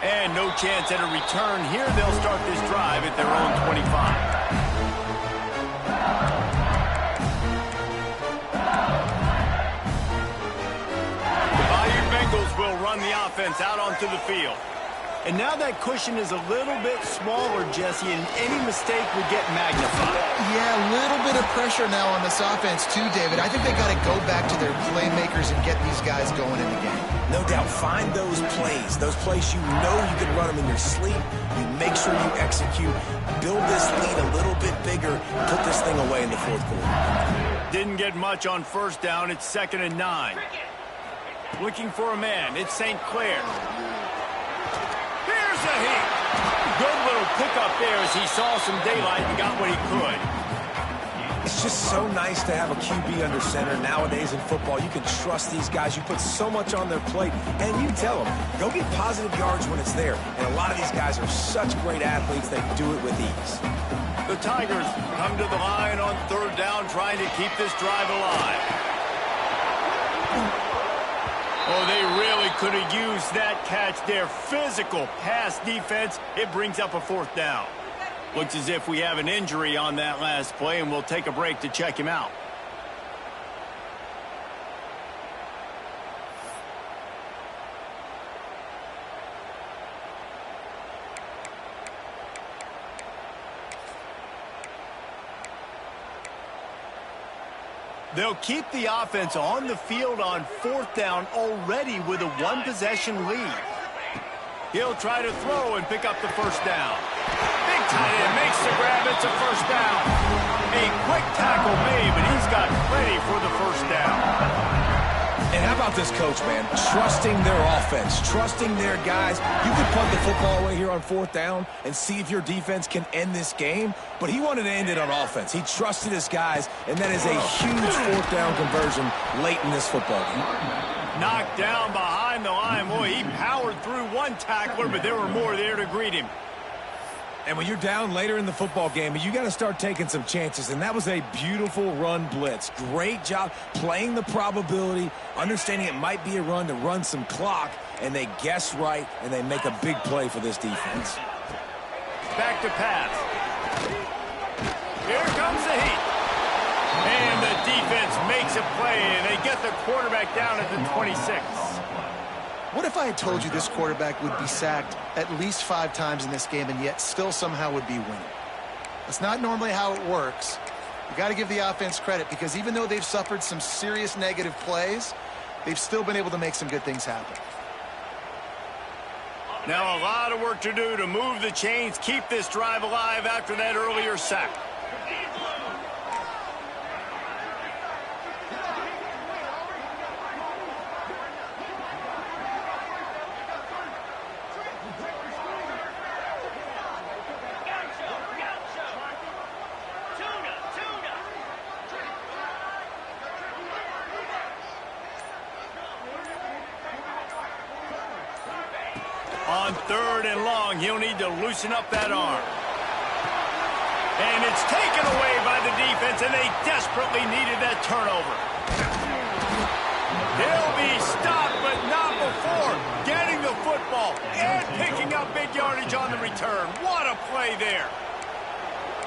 And no chance at a return here. They'll start this drive at their own 25. The Bayou Bengals will run the offense out onto the field. And now that cushion is a little bit smaller, Jesse, and any mistake would get magnified. Yeah, a little bit of pressure now on this offense too, David. I think they got to go back to their playmakers and get these guys going in the game. No doubt, find those plays you know you can run them in your sleep. You make sure you execute, build this lead a little bit bigger, put this thing away in the fourth quarter. Didn't get much on first down. It's 2nd and 9. Looking for a man. It's St. Clair. Here's a hit. Good little pickup there as he saw some daylight and got what he could. It's just so nice to have a QB under center. Nowadays in football, you can trust these guys. You put so much on their plate, and you tell them, go get positive yards when it's there. And a lot of these guys are such great athletes, they do it with ease. The Tigers come to the line on 3rd down, trying to keep this drive alive. Oh, they really could have used that catch there. Physical pass defense. It brings up a 4th down. Looks as if we have an injury on that last play, and we'll take a break to check him out. They'll keep the offense on the field on 4th down already with a 1-possession lead. He'll try to throw and pick up the 1st down. Big tight end makes the grab. It's a 1st down. A quick tackle made, but he's got plenty for the 1st down. And how about this coach, man? Trusting their offense, trusting their guys. You can punt the football away here on 4th down and see if your defense can end this game, but he wanted to end it on offense. He trusted his guys, and that is a huge 4th down conversion late in this football game. Knocked down behind the line. Boy, he powered through one tackler, but there were more there to greet him. And when you're down later in the football game, you got to start taking some chances, and that was a beautiful run blitz. Great job playing the probability, understanding it might be a run to run some clock, and they guess right, and they make a big play for this defense. Back to pass. Here comes the heat. And the defense makes a play, and they get the quarterback down at the 26. What if I had told you this quarterback would be sacked at least 5 times in this game and yet still somehow would be winning? That's not normally how it works. You got to give the offense credit because even though they've suffered some serious negative plays, they've still been able to make some good things happen. Now a lot of work to do to move the chains, keep this drive alive after that earlier sack. On 3rd and long, he'll need to loosen up that arm. And it's taken away by the defense, and they desperately needed that turnover. He'll be stopped, but not before getting the football and picking up big yardage on the return. What a play there.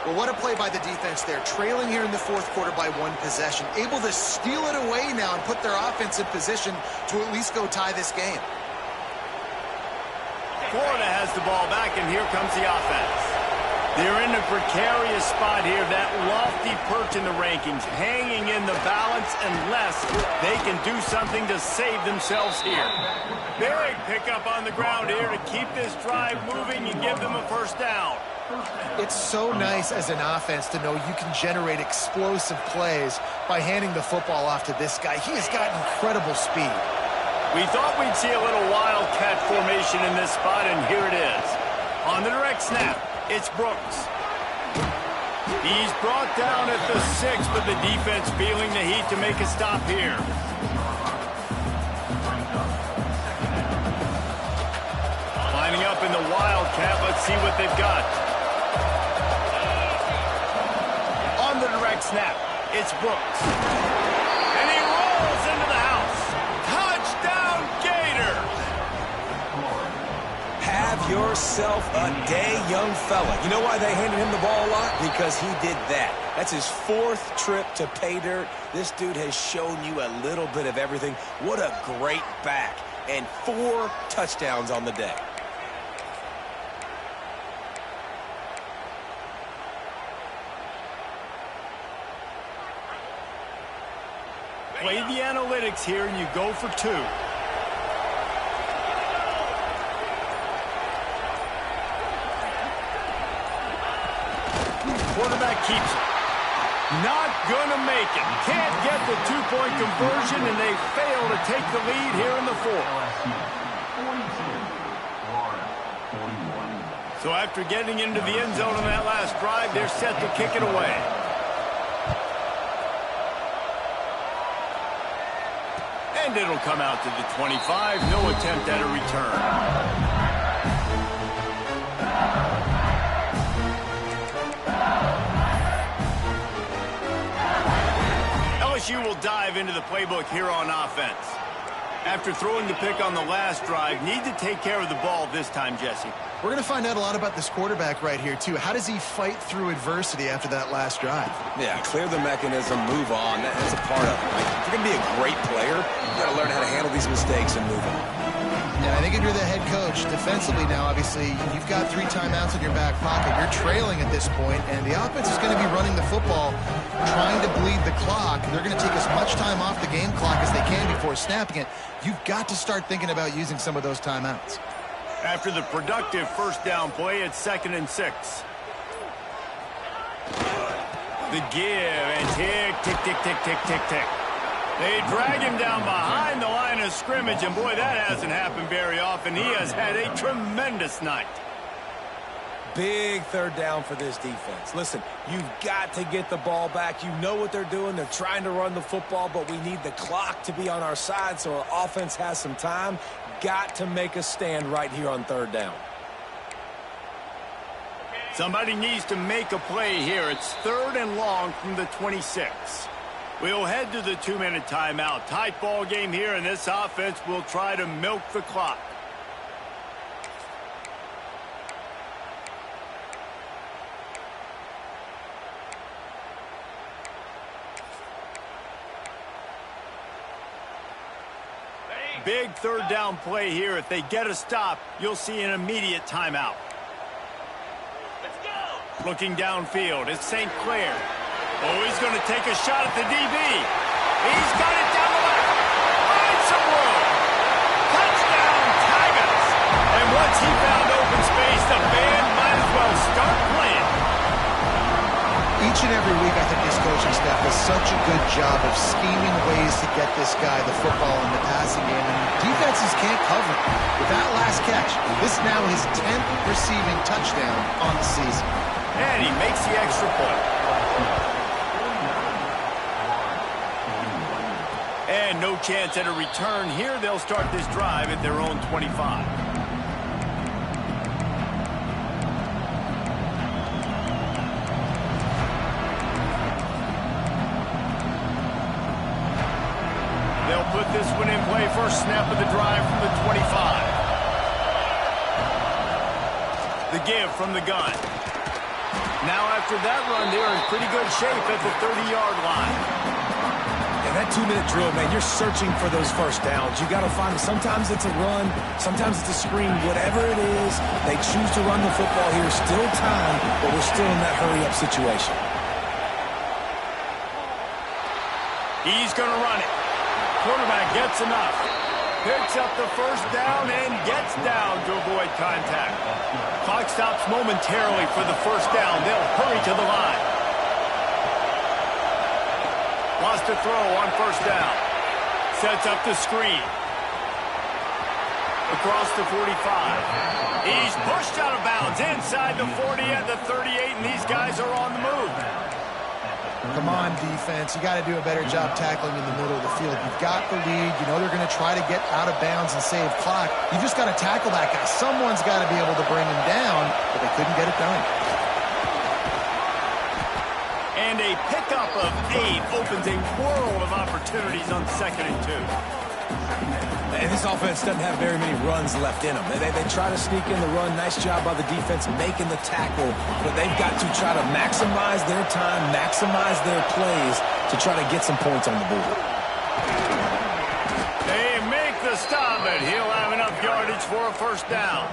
Well, what a play by the defense there. Trailing here in the 4th quarter by 1 possession. Able to steal it away now and put their offense in position to at least go tie this game. Florida has the ball back, and here comes the offense. They're in a precarious spot here, that lofty perch in the rankings, hanging in the balance unless they can do something to save themselves here. Big pickup on the ground here to keep this drive moving and give them a 1st down. It's so nice as an offense to know you can generate explosive plays by handing the football off to this guy. He has got incredible speed. We thought we'd see a little wildcat formation in this spot, and here it is. On the direct snap, it's Brooks. He's brought down at the 6, but the defense feeling the heat to make a stop here. Lining up in the wildcat, let's see what they've got. On the direct snap, it's Brooks. And he rolls into the house. Touchdown, Gators! yourself a day, young fella. You know why they handed him the ball a lot? Because he did that. That's his 4th trip to pay dirt. This dude has shown you a little bit of everything. What a great back. And 4 touchdowns on the day. Play the analytics here, and you go for 2. Quarterback keeps it. Not gonna make it. Can't get the 2-point conversion, and they fail to take the lead here in the 4th. So after getting into the end zone on that last drive, they're set to kick it away. And it'll come out to the 25. No attempt at a return. LSU will dive into the playbook here on offense. After throwing the pick on the last drive, need to take care of the ball this time, Jesse. We're going to find out a lot about this quarterback right here, too. How does he fight through adversity after that last drive? Yeah, clear the mechanism, move on. That's a part of it. Right? If you're going to be a great player, you've got to learn how to handle these mistakes and move on. And I think if you're the head coach, defensively now, obviously, you've got 3 timeouts in your back pocket. You're trailing at this point, and the offense is going to be running the football, trying to bleed the clock. They're going to take as much time off the game clock as they can before snapping it. You've got to start thinking about using some of those timeouts. After the productive first down play, it's 2nd and 6. The give, and tick, tick, tick, tick, tick, tick, tick. They drag him down behind the line of scrimmage, and boy, that hasn't happened very often. He has had a tremendous night. Big 3rd down for this defense. Listen, you've got to get the ball back. You know what they're doing. They're trying to run the football, but we need the clock to be on our side so our offense has some time. Got to make a stand right here on 3rd down. Somebody needs to make a play here. It's 3rd and long from the 26. We'll head to the 2-minute timeout. Tight ball game here, and this offense will try to milk the clock. Big 3rd down play here. If they get a stop, you'll see an immediate timeout. Let's go! Looking downfield, it's St. Clair. Oh, he's going to take a shot at the DB. He's got it down the left. Finds some room. Touchdown, Tigers. And once he found open space, the band might as well start playing. Each and every week, I think this coaching staff does such a good job of scheming ways to get this guy the football in the passing game, and defenses can't cover it. With that last catch, this now his 10th receiving touchdown on the season. And he makes the extra point. And no chance at a return here. They'll start this drive at their own 25. They'll put this one in play. First snap of the drive from the 25. The give from the gun. Now after that run, they're in pretty good shape at the 30-yard line. That 2-minute drill, man, you're searching for those first downs. You got to find it. Sometimes it's a run, sometimes it's a screen. Whatever it is, they choose to run the football here. Still time, but we're still in that hurry-up situation. He's going to run it. Quarterback gets enough. Picks up the first down and gets down to avoid contact. Clock stops momentarily for the first down. They'll hurry to the line. Lost to throw on first down. Sets up the screen. Across the 45. He's pushed out of bounds inside the 40 at the 38, and these guys are on the move. Come on, defense. You got to do a better job tackling in the middle of the field. You've got the lead. You know they're going to try to get out of bounds and save clock. You just got to tackle that guy. Someone's got to be able to bring him down, but they couldn't get it done. And a pickup of 8 opens a world of opportunities on 2nd and 2. And this offense doesn't have very many runs left in them. They try to sneak in the run. Nice job by the defense making the tackle. But they've got to try to maximize their time, maximize their plays to try to get some points on the board. They make the stop, and he'll have enough yardage for a first down.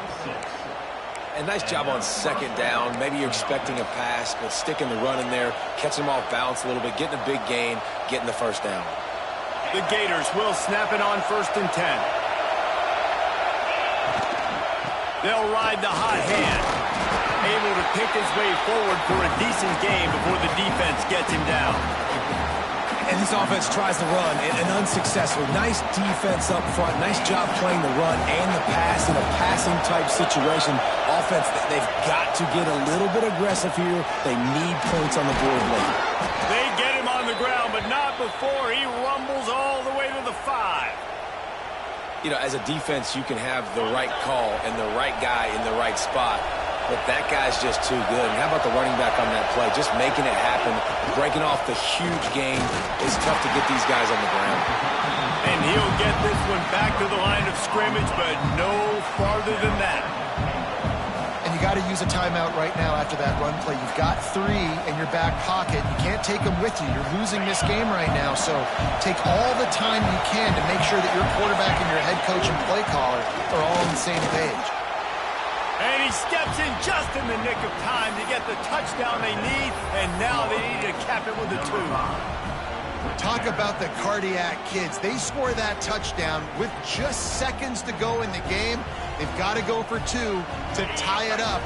And nice job on second down. Maybe you're expecting a pass, but sticking the run in there, catching them off balance a little bit, getting a big gain, getting the first down. The Gators will snap it on 1st and 10. They'll ride the hot hand. Able to pick his way forward for a decent gain before the defense gets him down. And this offense tries to run, and unsuccessful. Nice defense up front. Nice job playing the run and the pass in a passing-type situation. Offense, they've got to get a little bit aggressive here. They need points on the board late. They get him on the ground, but not before he rumbles all the way to the 5. You know, as a defense, you can have the right call and the right guy in the right spot. But that guy's just too good. And how about the running back on that play? Just making it happen, breaking off the huge gain. It's tough to get these guys on the ground. And he'll get this one back to the line of scrimmage, but no farther than that. And you got to use a timeout right now after that run play. You've got 3 in your back pocket. You can't take them with you. You're losing this game right now. So take all the time you can to make sure that your quarterback and your head coach and play caller are all on the same page. And he steps in just in the nick of time to get the touchdown they need, and now they need to cap it with a 2. Talk about the cardiac kids. They score that touchdown with just seconds to go in the game. They've got to go for 2 to tie it up.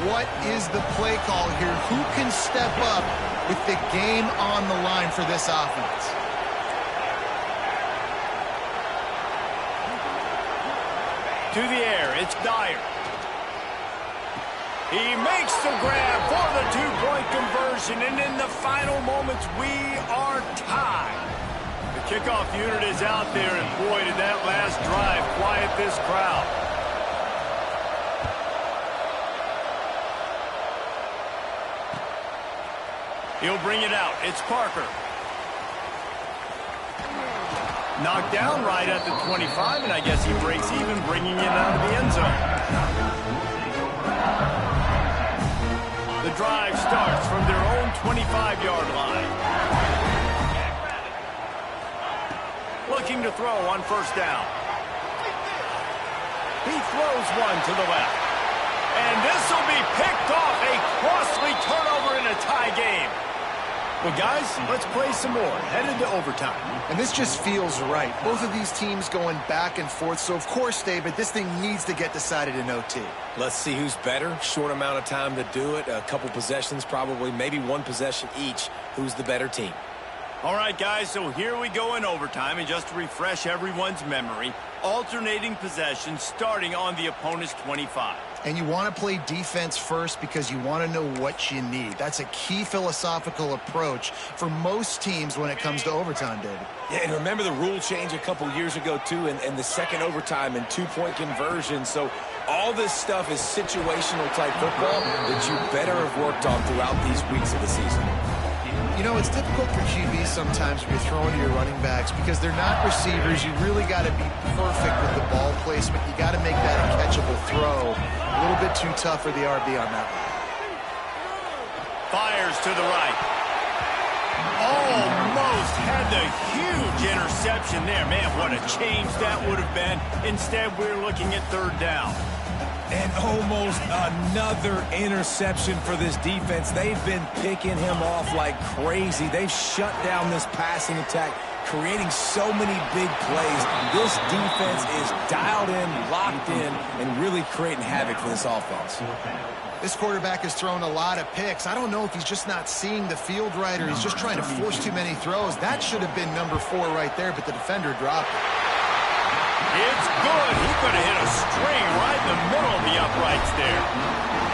What is the play call here? Who can step up with the game on the line for this offense? To the air, it's Dyer. He makes the grab for the 2-point conversion, and in the final moments, we are tied. The kickoff unit is out there, and boy, did that last drive quiet this crowd. He'll bring it out. It's Parker. Knocked down right at the 25, and I guess he breaks even, bringing it out of the end zone. The drive starts from their own 25-yard line. Looking to throw on 1st down. He throws one to the left. And this will be picked off. A costly turnover in a tie game. Well, guys, let's play some more. Headed to overtime. And this just feels right. Both of these teams going back and forth. So, of course, David, this thing needs to get decided in OT. Let's see who's better. Short amount of time to do it. A couple possessions probably. Maybe 1 possession each. Who's the better team? All right, guys, so here we go in overtime. And just to refresh everyone's memory, alternating possessions starting on the opponent's 25. And you want to play defense first because you want to know what you need. That's a key philosophical approach for most teams when it comes to overtime, David. Yeah, and remember the rule change a couple years ago, too, and the second overtime and 2-point conversion. So all this stuff is situational type football that you better have worked on throughout these weeks of the season. You know, it's difficult for QBs sometimes when you're throwing to your running backs because they're not receivers. You really got to be perfect with the ball placement. You got to make that a catchable throw. A little bit too tough for the RB on that one. Fires to the right. Almost had the huge interception there. Man, what a change that would have been. Instead, we're looking at 3rd down. And almost another interception for this defense. They've been picking him off like crazy. They've shut down this passing attack, creating so many big plays. This defense is dialed in, locked in, and really creating havoc for this offense. This quarterback has thrown a lot of picks. I don't know if he's just not seeing the field right or he's just trying to force too many throws. That should have been number 4 right there, but the defender dropped it. It's good. He could have hit a string right in the middle of the uprights there.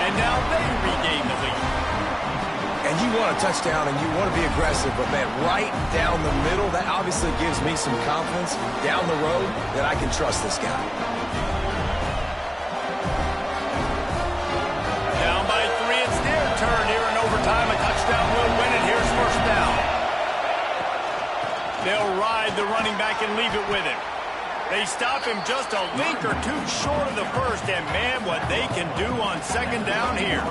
And now they regain the lead. And you want a touchdown and you want to be aggressive, but, man, right down the middle, that obviously gives me some confidence down the road that I can trust this guy. Down by 3, it's their turn here in overtime. A touchdown will win it. Here's 1st down. They'll ride the running back and leave it with him. They stop him just a link or two short of the first, and man, what they can do on second down here.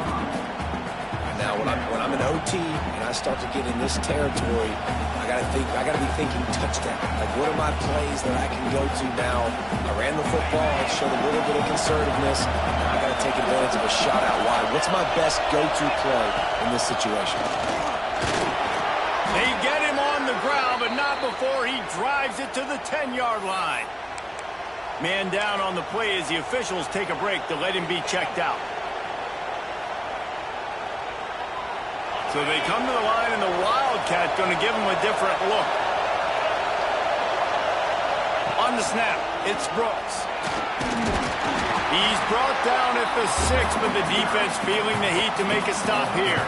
Now, when I'm in OT and I start to get in this territory, I gotta be thinking touchdown. Like, what are my plays that I can go to now? I ran the football, I showed a little bit of conservativeness, and I gotta take advantage of a shot out wide. What's my best go-to play in this situation? They get him on the ground, but not before he drives it to the 10-yard line. Man down on the play as the officials take a break to let him be checked out. So they come to the line, and the Wildcat going to give him a different look. On the snap, it's Brooks. He's brought down at the 6, but the defense feeling the heat to make a stop here.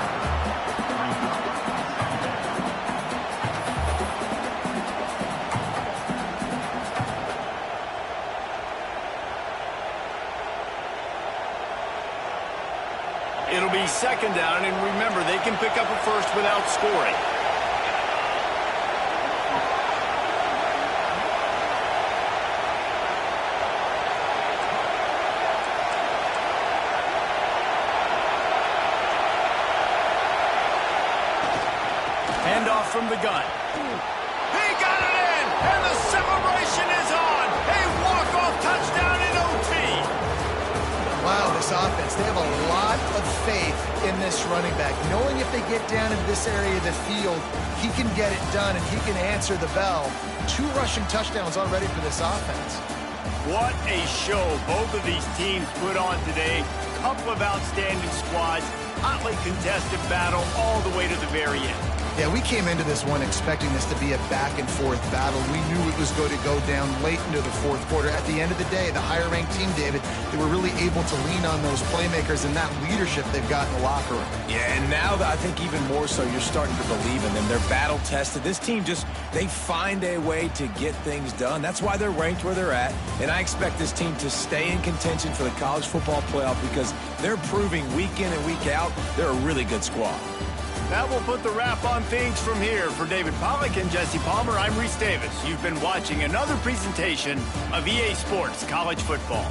It'll be second down, and remember, they can pick up a first without scoring. Handoff from the gun. He got it in, and the celebration is on. A walk-off touchdown in OT. Wow, this offense, they have a lot of faith in this running back. Knowing if they get down into this area of the field, he can get it done and he can answer the bell. 2 rushing touchdowns already for this offense. What a show both of these teams put on today. Couple of outstanding squads, hotly contested battle all the way to the very end. Yeah, we came into this one expecting this to be a back-and-forth battle. We knew it was going to go down late into the fourth quarter. At the end of the day, the higher-ranked team, David, they were really able to lean on those playmakers and that leadership they've got in the locker room. Yeah, and now I think even more so, you're starting to believe in them. They're battle-tested. This team they find a way to get things done. That's why they're ranked where they're at. And I expect this team to stay in contention for the college football playoff because they're proving week in and week out they're a really good squad. That will put the wrap on things from here. For David Pollack and Jesse Palmer, I'm Reese Davis. You've been watching another presentation of EA Sports College Football.